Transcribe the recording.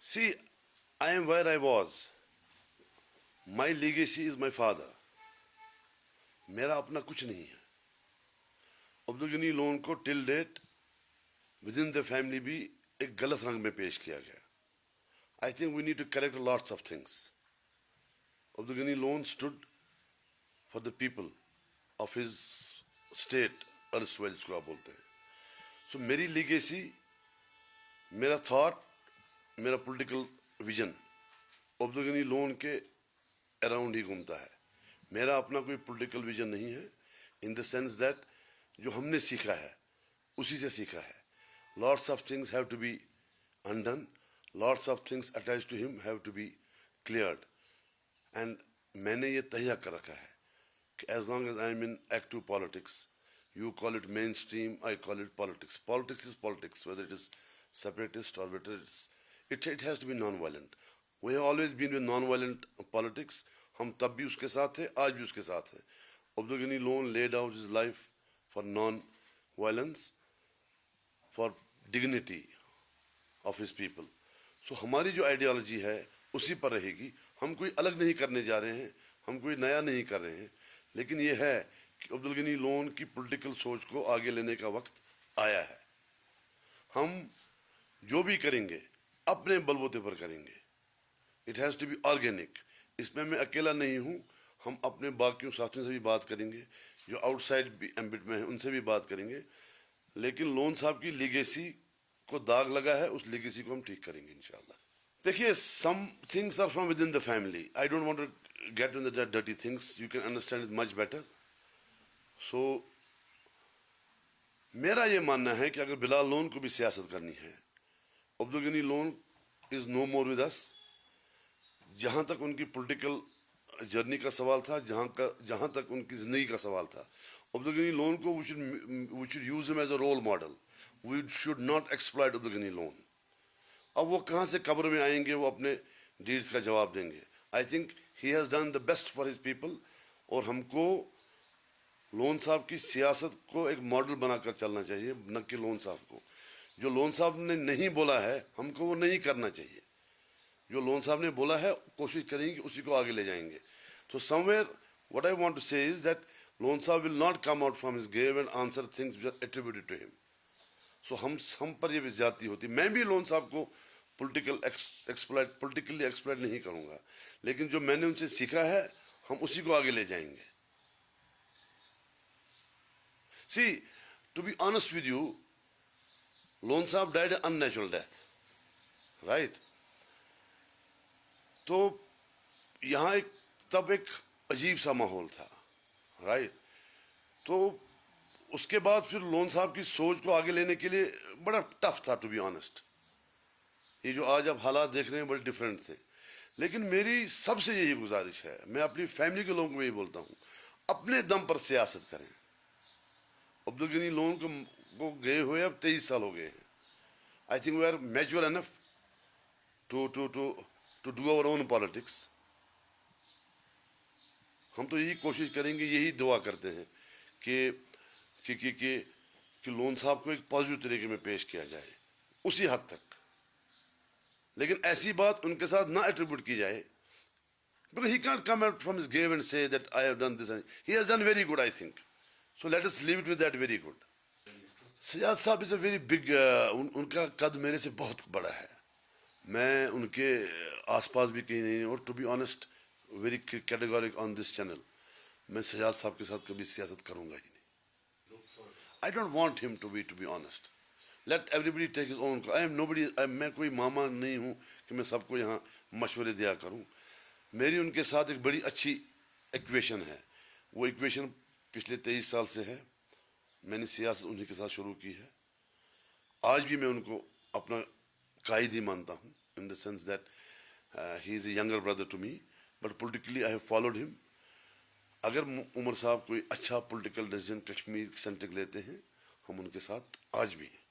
See, I am where I was. My legacy is my father. मेरा अपना कुछ नहीं है. अब्दुल गनी लोन को till date within the family भी एक गलत रंग में पेश किया गया. I think we need to correct lots of things. Abdul Ghani Loan stood for the people of his state, erstwhile जिसको आप बोलते हैं. So मेरी legacy, मेरा thought, मेरा political vision अब्दुल गनी लोन के अराउंड ही घूमता है. मेरा अपना कोई political vision नहीं है, in the sense that जो हमने सीखा है उसी से सीखा है. Lots of things have to be undone. Lots of things attached to him have to be cleared. And मैंने ये तय कर रखा है कि as long as I am in active politics, you call it mainstream, I call it politics. Politics is politics, whether it is separatist or whether it has to be non-violent. We have always been with non-violent politics. हम तब भी उसके साथ थे, आज भी उसके साथ हैं. Abdul Ghani Lone laid out his life for non-violence, for dignity of his people. So हमारी जो आइडियोलॉजी है उसी पर रहेगी. हम कोई अलग नहीं करने जा रहे हैं, हम कोई नया नहीं कर रहे हैं, लेकिन ये है कि अब्दुल गनी लोन की पॉलिटिकल सोच को आगे लेने का वक्त आया है. हम जो भी करेंगे अपने बलबूते पर करेंगे. It has to be organic. इसमें मैं अकेला नहीं हूँ, हम अपने बाकियों साथियों से भी बात करेंगे, जो आउटसाइड एम्बिट में हैं उनसे भी बात करेंगे. लेकिन लोन साहब की लीगेसी को दाग लगा है, उस लीगेसी को हम ठीक करेंगे इंशाल्लाह. देखिए, some things are from within the family. I don't want to get into the dirty things. You can understand it much better. So, मेरा ये मानना है कि अगर बिलाल लोन को भी सियासत करनी है, Abdul Ghani Lone is no more with us. जहाँ तक उनकी पॉलिटिकल जर्नी का सवाल था, जहाँ तक उनकी ज़िंदगी का सवाल था, अब्दुल गनी लोन को we should use him as a role model. We should not exploit Abdul Ghani Loan. अब वो कहाँ से कब्र में आएंगे, वो अपने डीड्स का जवाब देंगे. I think he has done the best for his people. और हमको लोन साहब की सियासत को एक मॉडल बनाकर चलना चाहिए, न कि लोन साहब को. जो लोन साहब ने नहीं बोला है हमको वो नहीं करना चाहिए. जो लोन साहब ने बोला है कोशिश करेंगे कि उसी को आगे ले जाएंगे. तो somewhere what I want to say is that Lone sahab will not come out from his grave and answer things which are attributed to him. So हम पर ये ज्यादती होती. मैं भी लोन साहब को पॉलिटिकली एक्सप्लॉइट नहीं करूंगा, लेकिन जो मैंने उनसे सीखा है हम उसी को आगे ले जाएंगे. See, to be honest with you, Lone sahab died a unnatural death, right. तो यहाँ तब एक अजीब सा माहौल था, राइट. तो उसके बाद फिर लोन साहब की सोच को आगे लेने के लिए बड़ा टफ था, टू बी ऑनेस्ट. ये जो आज आप हालात देख रहे हैं बड़े डिफरेंट थे. लेकिन मेरी सबसे यही गुजारिश है, मैं अपनी फैमिली के लोगों को यही बोलता हूँ, अपने दम पर सियासत करें. अब्दुल गनी लोन को गए हुए अब 23 साल हो गए हैं. I think we are mature enough to do our own politics. हम तो यही कोशिश करेंगे, यही दुआ करते हैं कि लोन साहब को एक पॉजिटिव तरीके में पेश किया जाए उसी हद तक. लेकिन ऐसी बात उनके साथ ना एट्रीब्यूट की जाए, because he can't come out from his grave and say that I have done this. He has done very good, I think. So let us leave it with that, very good. Sajjad साहब is a very big, उनका कद मेरे से बहुत बड़ा है. मैं उनके आसपास भी कहीं नहीं, और to be honest very categoric on this channel, मैं सजाद साहब के साथ कभी सियासत करूंगा ही नहीं. I don't want him to be honest. Let everybody take his own. I am nobody. मैं कोई मामा नहीं हूँ कि मैं सबको यहाँ मशवरे दिया करूँ. मेरी उनके साथ एक बड़ी अच्छी इक्वेशन है. वो इक्वेशन पिछले 23 साल से है. मैंने सियासत उन्हीं के साथ शुरू की है. आज भी मैं उनको अपना कायद ही मानता हूँ, in the sense that he is a younger brother to me, but politically I have followed him. अगर उमर साहब कोई अच्छा पॉलिटिकल डिसीजन कश्मीर सेंट्रिक लेते हैं, हम उनके साथ आज भी हैं.